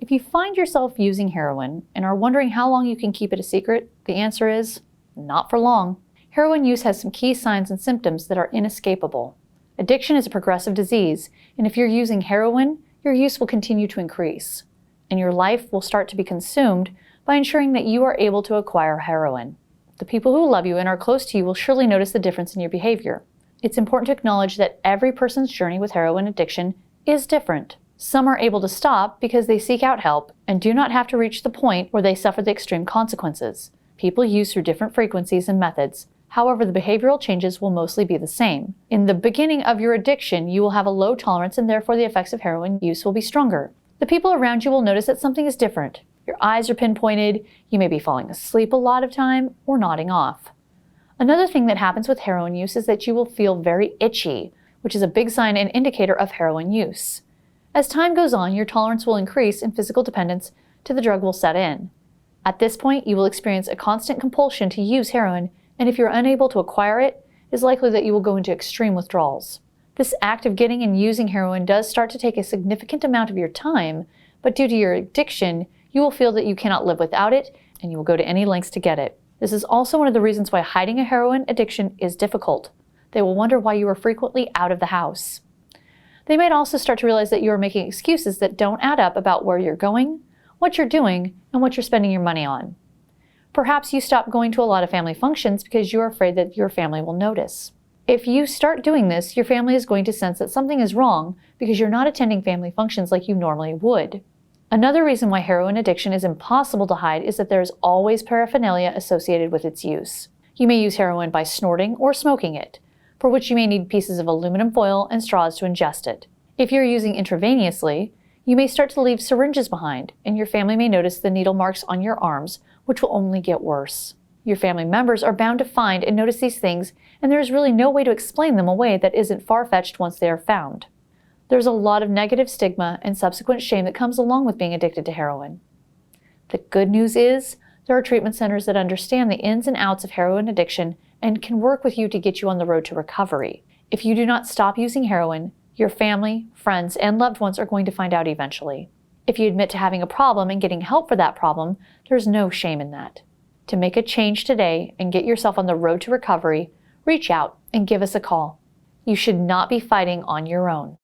If you find yourself using heroin and are wondering how long you can keep it a secret, the answer is not for long. Heroin use has some key signs and symptoms that are inescapable. Addiction is a progressive disease, and if you're using heroin, your use will continue to increase, and your life will start to be consumed by ensuring that you are able to acquire heroin. The people who love you and are close to you will surely notice the difference in your behavior. It's important to acknowledge that every person's journey with heroin addiction is different. Some are able to stop because they seek out help and do not have to reach the point where they suffer the extreme consequences. People use through different frequencies and methods. However, the behavioral changes will mostly be the same. In the beginning of your addiction, you will have a low tolerance and therefore the effects of heroin use will be stronger. The people around you will notice that something is different. Your eyes are pinpointed, you may be falling asleep a lot of time, or nodding off. Another thing that happens with heroin use is that you will feel very itchy, which is a big sign and indicator of heroin use. As time goes on, your tolerance will increase and physical dependence to the drug will set in. At this point, you will experience a constant compulsion to use heroin, and if you're unable to acquire it, it is likely that you will go into extreme withdrawals. This act of getting and using heroin does start to take a significant amount of your time, but due to your addiction, you will feel that you cannot live without it, and you will go to any lengths to get it. This is also one of the reasons why hiding a heroin addiction is difficult. They will wonder why you are frequently out of the house. They might also start to realize that you are making excuses that don't add up about where you're going, what you're doing, and what you're spending your money on. Perhaps you stop going to a lot of family functions because you are afraid that your family will notice. If you start doing this, your family is going to sense that something is wrong because you're not attending family functions like you normally would. Another reason why heroin addiction is impossible to hide is that there is always paraphernalia associated with its use. You may use heroin by snorting or smoking it, for which you may need pieces of aluminum foil and straws to ingest it. If you're using intravenously, you may start to leave syringes behind, and your family may notice the needle marks on your arms, which will only get worse. Your family members are bound to find and notice these things, and there is really no way to explain them away that isn't far-fetched once they are found. There's a lot of negative stigma and subsequent shame that comes along with being addicted to heroin. The good news is, there are treatment centers that understand the ins and outs of heroin addiction and can work with you to get you on the road to recovery. If you do not stop using heroin, your family, friends, and loved ones are going to find out eventually. If you admit to having a problem and getting help for that problem, there's no shame in that. To make a change today and get yourself on the road to recovery, reach out and give us a call. You should not be fighting on your own.